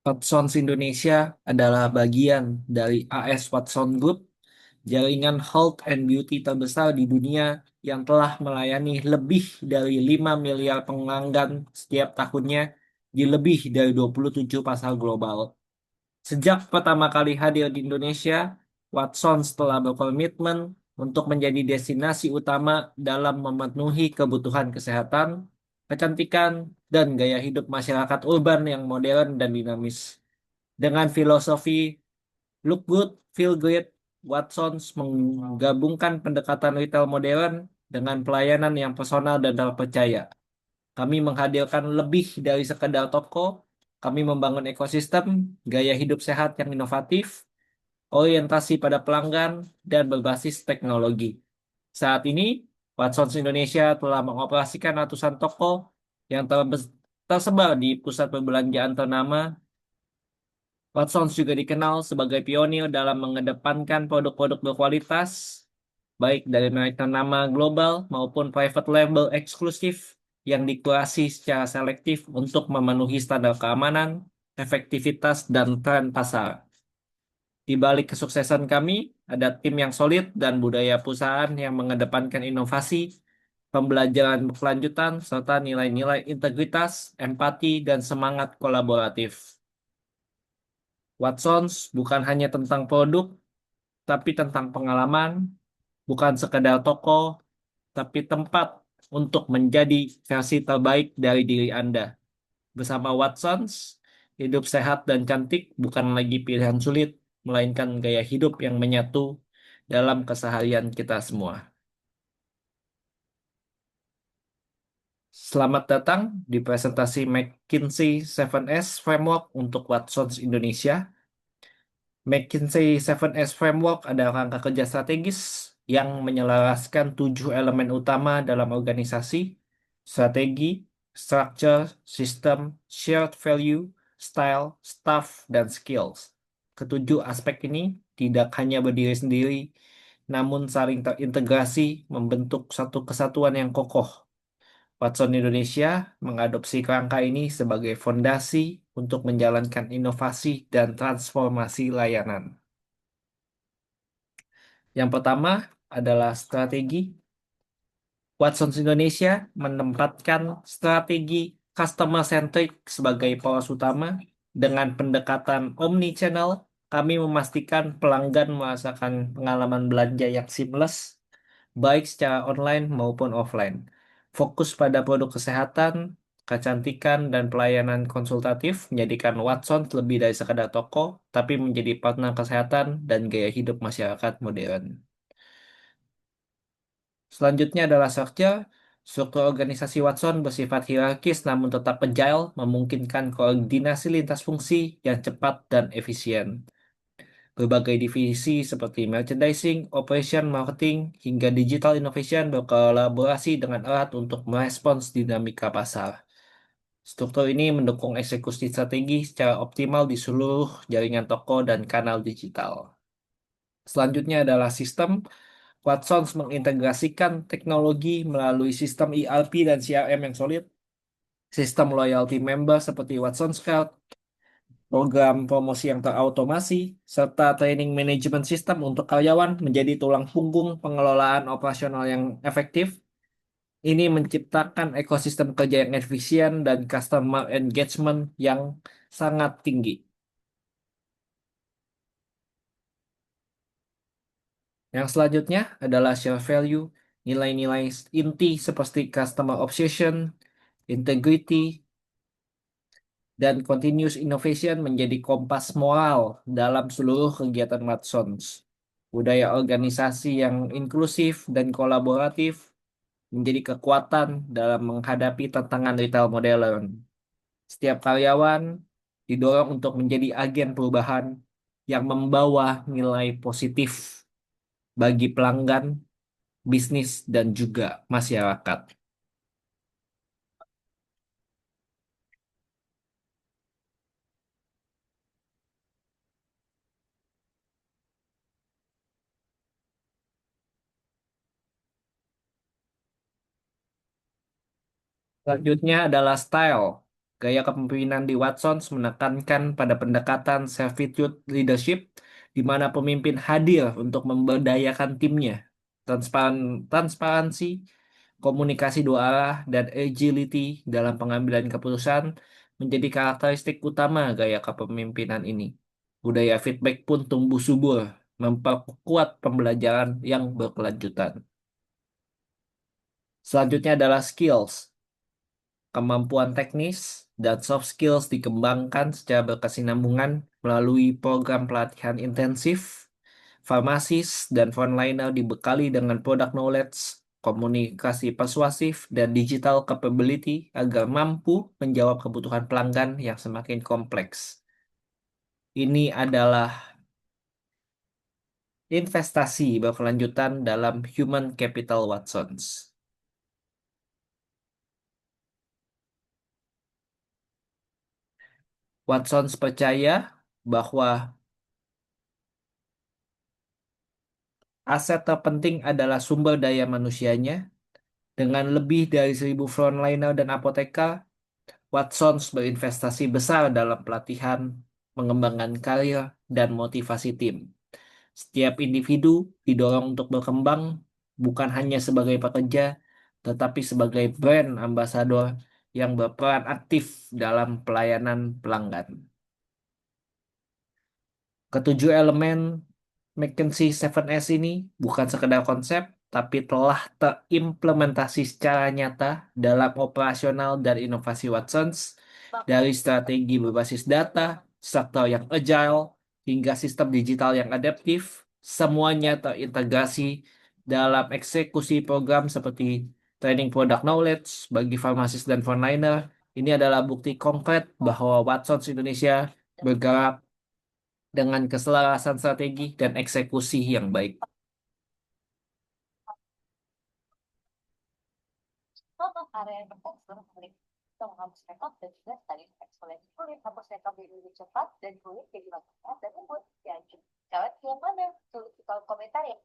Watsons Indonesia adalah bagian dari AS Watson Group, jaringan health and beauty terbesar di dunia yang telah melayani lebih dari 5 miliar pelanggan setiap tahunnya di lebih dari 27 pasar global. Sejak pertama kali hadir di Indonesia, Watsons telah berkomitmen untuk menjadi destinasi utama dalam memenuhi kebutuhan kesehatan, kecantikan, dan gaya hidup masyarakat urban yang modern dan dinamis. Dengan filosofi Look Good, Feel Great, Watsons menggabungkan pendekatan retail modern dengan pelayanan yang personal dan terpercaya. Kami menghadirkan lebih dari sekedar toko, kami membangun ekosistem, gaya hidup sehat yang inovatif, orientasi pada pelanggan, dan berbasis teknologi. Saat ini, Watsons Indonesia telah mengoperasikan ratusan toko yang tersebar di pusat perbelanjaan ternama. Watsons juga dikenal sebagai pionir dalam mengedepankan produk-produk berkualitas, baik dari merek ternama global maupun private label eksklusif yang dikurasi secara selektif untuk memenuhi standar keamanan, efektivitas, dan tren pasar. Di balik kesuksesan kami, ada tim yang solid dan budaya perusahaan yang mengedepankan inovasi, pembelajaran berkelanjutan, serta nilai-nilai integritas, empati, dan semangat kolaboratif. Watsons bukan hanya tentang produk, tapi tentang pengalaman, bukan sekedar toko, tapi tempat untuk menjadi versi terbaik dari diri Anda. Bersama Watsons, hidup sehat dan cantik bukan lagi pilihan sulit, melainkan gaya hidup yang menyatu dalam keseharian kita semua. Selamat datang di presentasi McKinsey 7S Framework untuk Watsons Indonesia. McKinsey 7S Framework adalah rangka kerja strategis yang menyelaraskan 7 elemen utama dalam organisasi: strategi, structure, system, shared value, style, staff, dan skills. Ketujuh aspek ini tidak hanya berdiri sendiri, namun saling terintegrasi membentuk satu kesatuan yang kokoh. Watson Indonesia mengadopsi kerangka ini sebagai fondasi untuk menjalankan inovasi dan transformasi layanan. Yang pertama adalah strategi. Watsons Indonesia menempatkan strategi customer centric sebagai poros utama. Dengan pendekatan omni-channel, kami memastikan pelanggan merasakan pengalaman belanja yang seamless, baik secara online maupun offline. Fokus pada produk kesehatan, kecantikan, dan pelayanan konsultatif menjadikan Watsons lebih dari sekadar toko, tapi menjadi partner kesehatan dan gaya hidup masyarakat modern. Selanjutnya adalah structure. Struktur organisasi Watson bersifat hierarkis namun tetap agile, memungkinkan koordinasi lintas fungsi yang cepat dan efisien. Berbagai divisi seperti merchandising, operation, marketing, hingga digital innovation berkolaborasi dengan erat untuk merespons dinamika pasar. Struktur ini mendukung eksekusi strategi secara optimal di seluruh jaringan toko dan kanal digital. Selanjutnya adalah sistem. Watsons mengintegrasikan teknologi melalui sistem ERP dan CRM yang solid, sistem loyalty member seperti Watsons Card, program promosi yang terautomasi, serta training management system untuk karyawan menjadi tulang punggung pengelolaan operasional yang efektif. Ini menciptakan ekosistem kerja yang efisien dan customer engagement yang sangat tinggi. Yang selanjutnya adalah share value, nilai-nilai inti seperti customer obsession, integrity, dan continuous innovation menjadi kompas moral dalam seluruh kegiatan Watsons. Budaya organisasi yang inklusif dan kolaboratif menjadi kekuatan dalam menghadapi tantangan retail modern. Setiap karyawan didorong untuk menjadi agen perubahan yang membawa nilai positif bagi pelanggan, bisnis, dan juga masyarakat. Selanjutnya adalah style. Gaya kepemimpinan di Watsons menekankan pada pendekatan servitude leadership, di mana pemimpin hadir untuk memberdayakan timnya. Transparansi, komunikasi dua arah, dan agility dalam pengambilan keputusan menjadi karakteristik utama gaya kepemimpinan ini. Budaya feedback pun tumbuh subur, memperkuat pembelajaran yang berkelanjutan. Selanjutnya adalah skills. Kemampuan teknis dan soft skills dikembangkan secara berkesinambungan melalui program pelatihan intensif. Farmasis dan frontliner dibekali dengan product knowledge, komunikasi persuasif, dan digital capability agar mampu menjawab kebutuhan pelanggan yang semakin kompleks. Ini adalah investasi berkelanjutan dalam human capital Watsons. Watsons percaya bahwa aset terpenting adalah sumber daya manusianya. Dengan lebih dari 1.000 frontliner dan apoteker, Watsons berinvestasi besar dalam pelatihan, mengembangkan karir, dan motivasi tim. Setiap individu didorong untuk berkembang bukan hanya sebagai pekerja, tetapi sebagai brand ambassador yang berperan aktif dalam pelayanan pelanggan. Ketujuh elemen McKinsey 7S ini bukan sekedar konsep, tapi telah terimplementasi secara nyata dalam operasional dan inovasi Watsons, dari strategi berbasis data, struktur yang agile, hingga sistem digital yang adaptif, semuanya terintegrasi dalam eksekusi program seperti training product knowledge bagi farmasis dan frontliner. Ini adalah bukti konkret bahwa Watsons Indonesia bergerak dengan keselarasan strategi dan eksekusi yang baik. Contoh area yang bertekstur kulit atau menghapus makeup dan juga styling eksfoliasi kulit, hapus makeup jadi lebih cepat dan kulit jadi lebih sehat dan lembut. Ya, kalian yang mana? Tulis di kolom komentar ya.